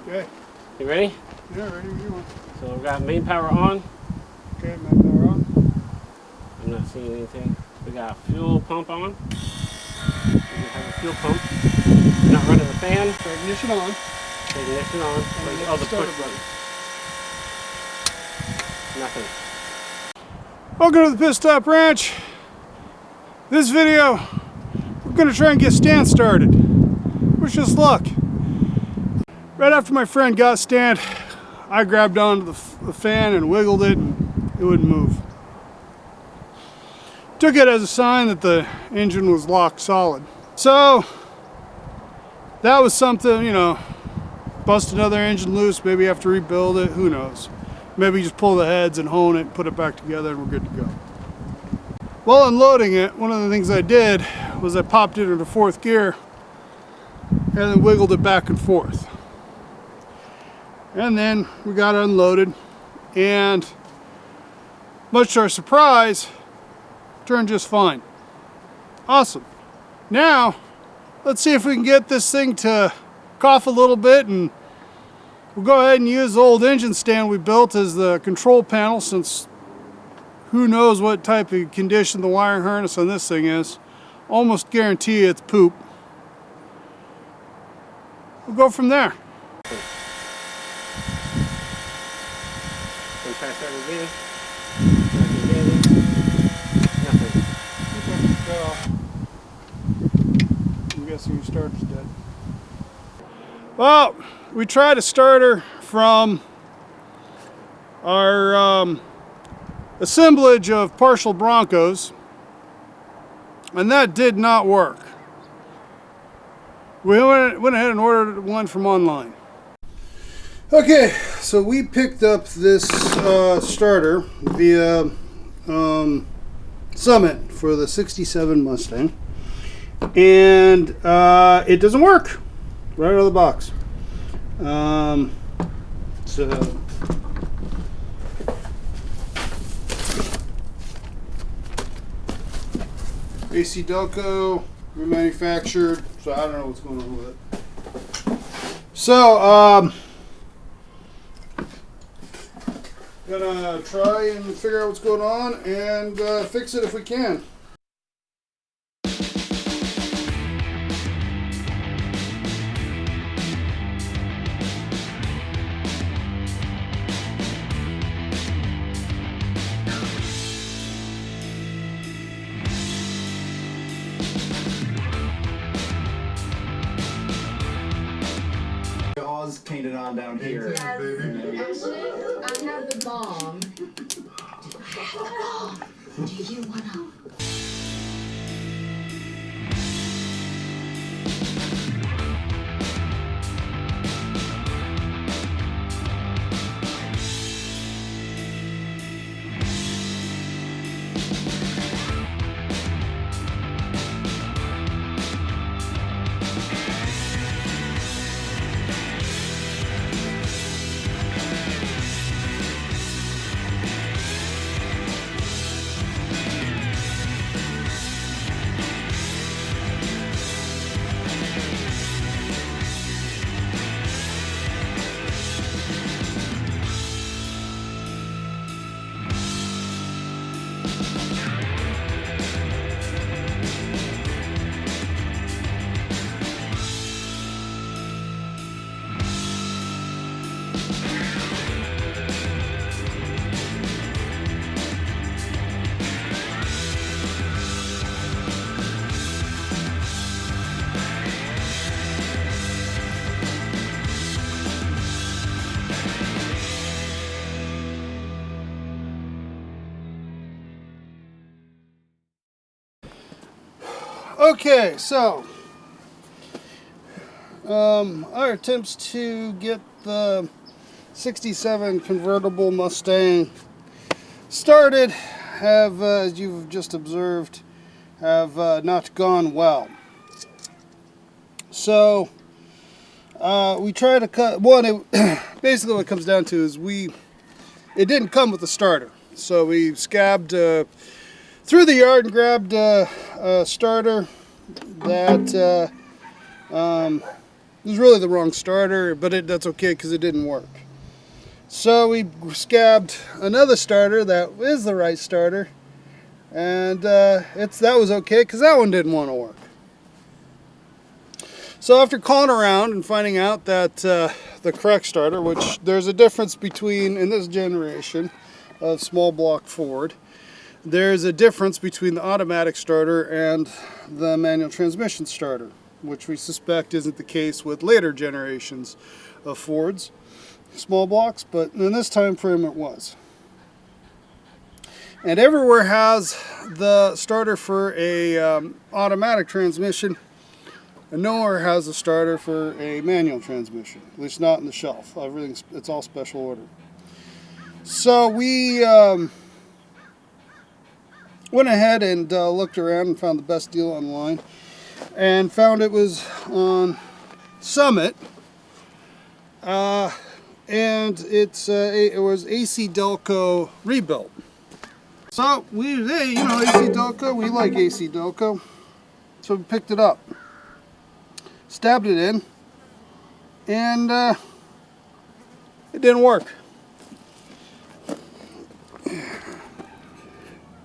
Okay. You ready? Yeah, ready when you want. So we've got main power on. Okay, main power on. I'm not seeing anything. We got fuel pump on. We have a fuel pump. Not running the fan. Ignition on. Ignition on. Oh, the starter button. Nothing. Welcome to the Pit Stop Ranch. This video, we're going to try and get Stan started. Wish us luck. Right after my friend got Stan, I grabbed onto the fan and wiggled it and it wouldn't move. Took it as a sign that the engine was locked solid. So that was something, you know, bust another engine loose, maybe have to rebuild it, who knows. Maybe just pull the heads and hone it and put it back together and we're good to go. While unloading it, one of the things I did was I popped it into fourth gear and then wiggled it back and forth. And then we got it unloaded and much to our surprise, turned just fine. Awesome. Now, let's see if we can get this thing to cough a little bit, and we'll go ahead and use the old engine stand we built as the control panel, since who knows what type of condition the wiring harness on this thing is. Almost guarantee it's poop. We'll go from there. So try to start again. Nothing. I'm guessing your starter's dead. Well, we tried a starter from our assemblage of partial Broncos, and that did not work. We went ahead and ordered one from online. Okay, so we picked up this starter via Summit for the 67 Mustang, and it doesn't work right out of the box. So AC Delco remanufactured, so I don't know what's going on with it. So gonna try and figure out what's going on and fix it if we can. Jaws painted on down here. Yes, actually, I have the bomb. I have the bomb. Do you wanna? Okay, so our attempts to get the 67 convertible Mustang started have, as you've just observed, have not gone well. So we try to cut one. Basically, what it comes down to is it didn't come with a starter, so we scabbed through the yard and grabbed a starter that It was really the wrong starter, but that's okay because it didn't work. So we scabbed another starter that is the right starter, and that was okay because that one didn't want to work. So after calling around and finding out that the correct starter, which there's a difference between, in this generation of small block Ford, there's a difference between the automatic starter and the manual transmission starter, which we suspect isn't the case with later generations of Fords small blocks, but in this time frame it was. And everywhere has the starter for a automatic transmission, and nowhere has a starter for a manual transmission, at least not in the shelf. It's all special order. So we went ahead and looked around and found the best deal online, and found it was on Summit, and it was AC Delco rebuilt. So AC Delco, we like AC Delco, so we picked it up, stabbed it in, and it didn't work.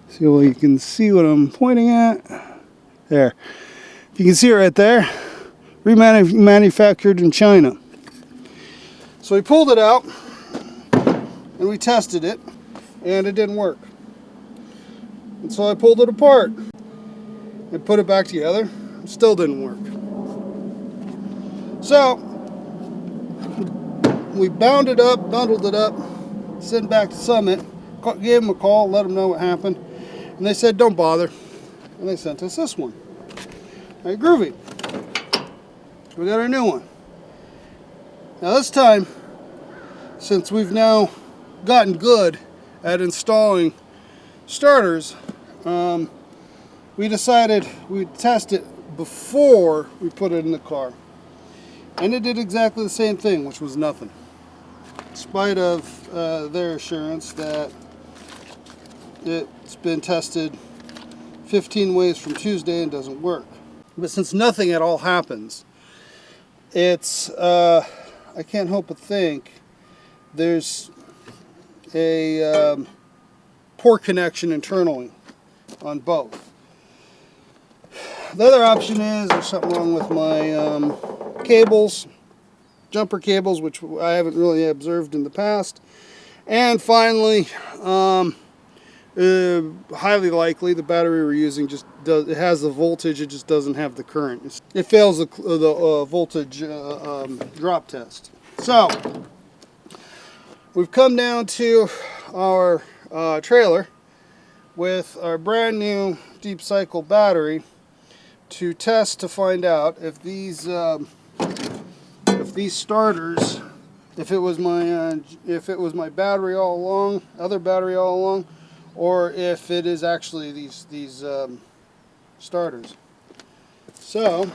So you can see what I'm pointing at there. If you can see it right there, remanufactured in China. So we pulled it out and we tested it, and it didn't work. And so I pulled it apart and put it back together. It still didn't work. So we bundled it up, sent it back to Summit, gave them a call, let them know what happened, and they said don't bother, and they sent us this one. All right, groovy. We got our new one. Now this time, since we've now gotten good at installing starters, we decided we'd test it before we put it in the car. And it did exactly the same thing, which was nothing. In spite of their assurance that it's been tested 15 ways from Tuesday and doesn't work. But since nothing at all happens, it's, I can't help but think there's a poor connection internally on both. The other option is there's something wrong with my cables, jumper cables, which I haven't really observed in the past. And finally, highly likely the battery we're using it has the voltage, it just doesn't have the current. It fails the voltage drop test. So we've come down to our trailer with our brand new deep cycle battery to test to find out if these starters, if it was my battery all along, other battery all along, or if it is actually these starters. So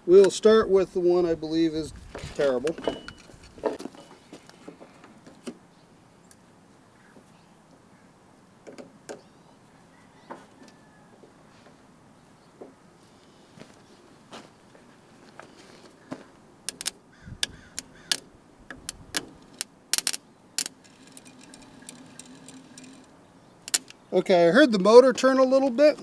we'll start with the one I believe is terrible. Okay, I heard the motor turn a little bit.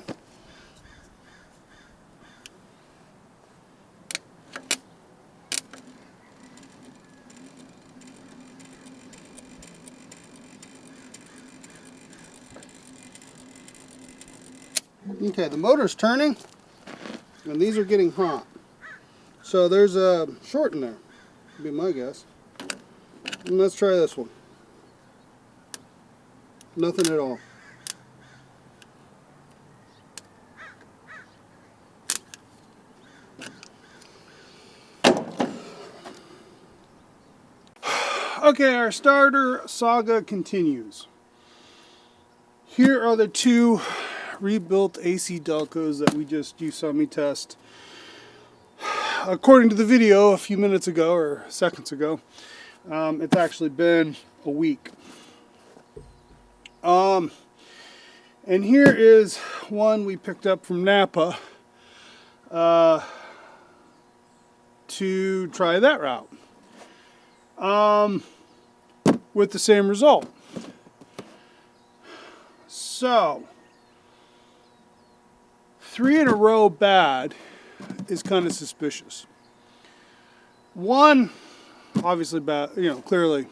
Okay, the motor's turning, and these are getting hot. So there's a short in there, would be my guess. And let's try this one. Nothing at all. Okay, our starter saga continues. Here are the two rebuilt AC Delcos that you saw me test. According to the video a few minutes ago or seconds ago, it's actually been a week. And here is one we picked up from Napa. to try that route. With the same result. So, 3 in a row bad is kind of suspicious. 1, obviously bad, clearly.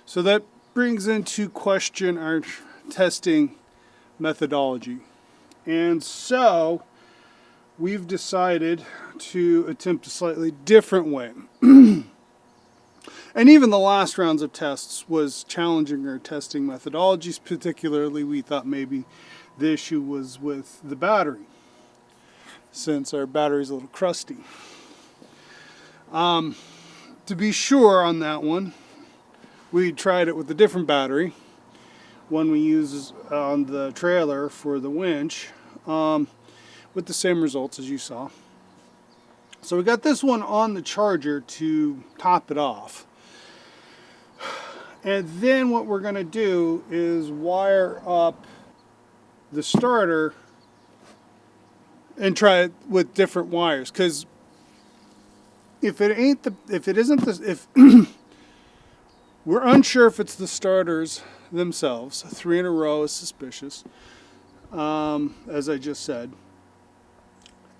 So that brings into question our testing methodology. And so, we've decided to attempt a slightly different way. And even the last rounds of tests was challenging our testing methodologies. Particularly, we thought maybe the issue was with the battery, since our battery's a little crusty. To be sure on that one, we tried it with a different battery, one we use on the trailer for the winch, with the same results as you saw. So we got this one on the charger to top it off. And then what we're going to do is wire up the starter and try it with different wires. Because if we're unsure if it's the starters themselves. 3 in a row is suspicious, as I just said.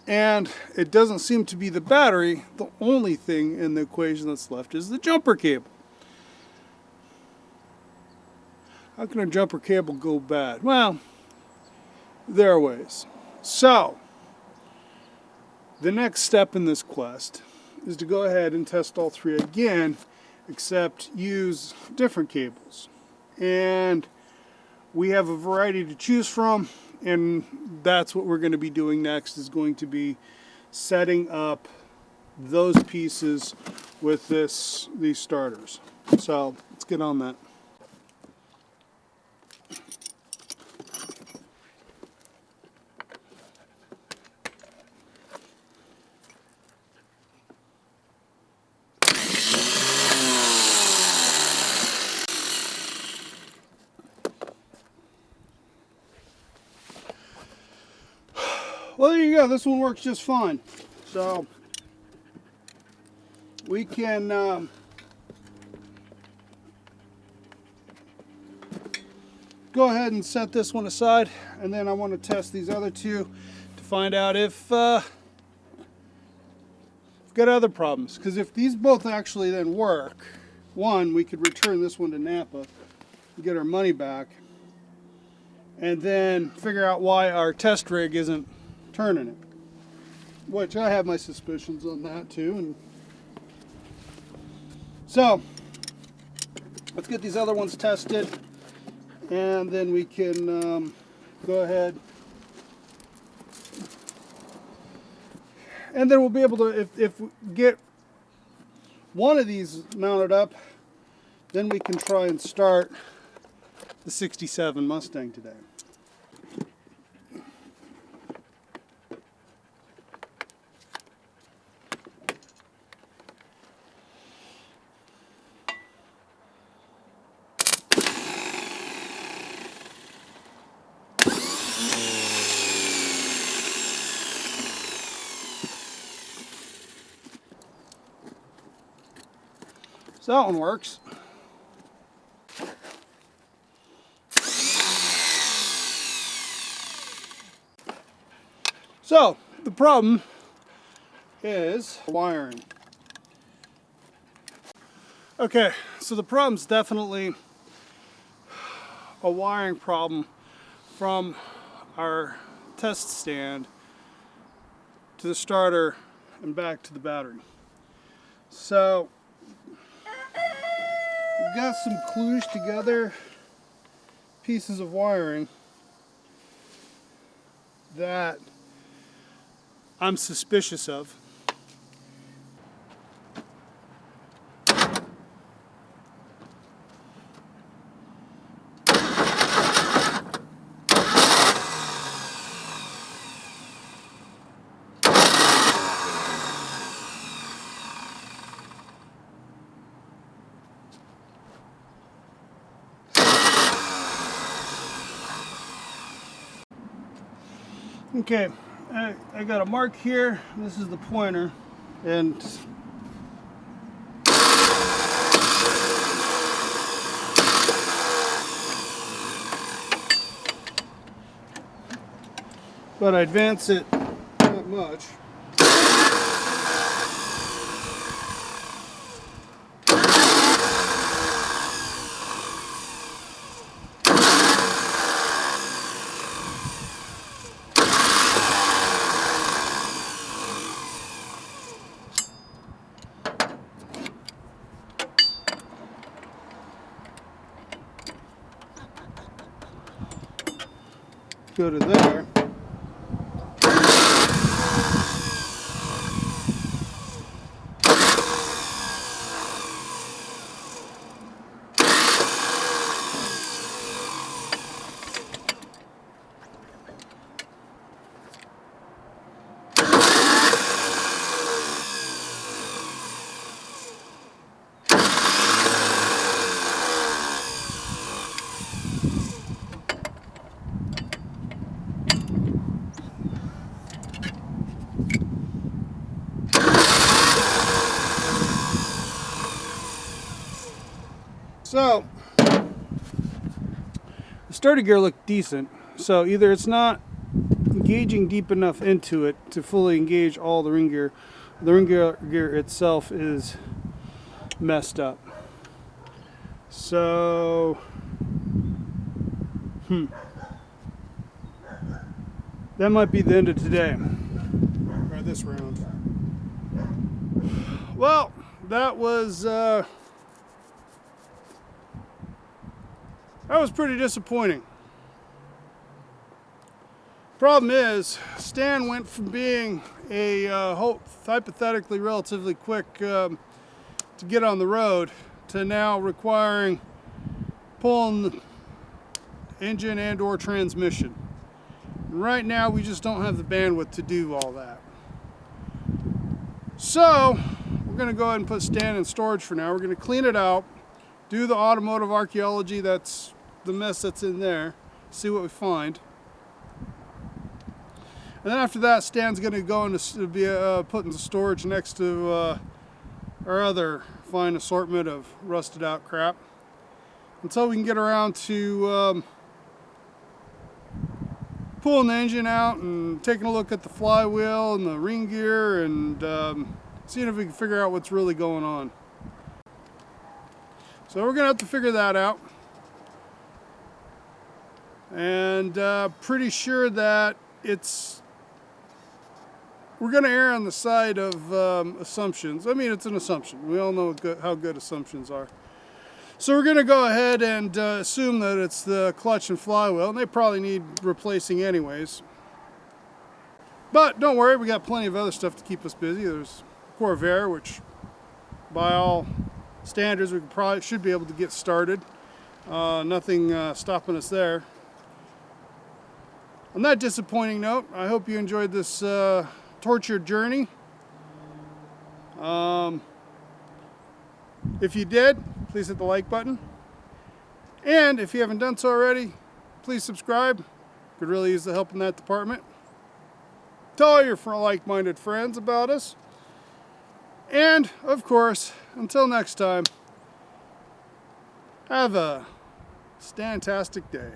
And it doesn't seem to be the battery. The only thing in the equation that's left is the jumper cable. How can a jumper cable go bad? Well, there are ways. So, the next step in this quest is to go ahead and test all 3 again, except use different cables. And we have a variety to choose from, and that's what we're going to be doing next, is going to be setting up those pieces with these starters. So, let's get on that. Well, there you go. This one works just fine. So we can go ahead and set this one aside, and then I want to test these other 2 to find out if we've got other problems. Because if these both actually then work, 1, we could return this one to Napa and get our money back, and then figure out why our test rig isn't turning it, which I have my suspicions on that too. And so let's get these other ones tested, and then we can go ahead, and then we'll be able to, if we get one of these mounted up, then we can try and start the 67 Mustang today. So that one works. So the problem is wiring. Okay, so the problem's definitely a wiring problem from our test stand to the starter and back to the battery. So we've got some kludged together pieces of wiring that I'm suspicious of. Okay, I got a mark here. This is the pointer, and but I advance it not much. Go to there. So, the starter gear looked decent. So either it's not engaging deep enough into it to fully engage all the ring gear. The ring gear itself is messed up. So, that might be the end of today, or this round. Well, that was pretty disappointing. Problem is, Stan went from being a hypothetically relatively quick to get on the road to now requiring pulling the engine and or transmission. And right now we just don't have the bandwidth to do all that. So we're going to go ahead and put Stan in storage for now. We're going to clean it out, do the automotive archaeology, that's the mess that's in there, see what we find. And then after that, Stan's going to go into be put into storage next to our other fine assortment of rusted out crap, until we can get around to pulling the engine out and taking a look at the flywheel and the ring gear and seeing if we can figure out what's really going on. So we're going to have to figure that out. And pretty sure that we're going to err on the side of assumptions. I mean, it's an assumption. We all know how good assumptions are. So we're going to go ahead and assume that it's the clutch and flywheel, and they probably need replacing anyways. But don't worry, we got plenty of other stuff to keep us busy. There's Corvair, which by all standards we should be able to get started. Nothing stopping us there. On that disappointing note, I hope you enjoyed this tortured journey. If you did, please hit the like button. And if you haven't done so already, please subscribe. Could really use the help in that department. Tell all your like-minded friends about us. And, of course, until next time, have a Stantastic day.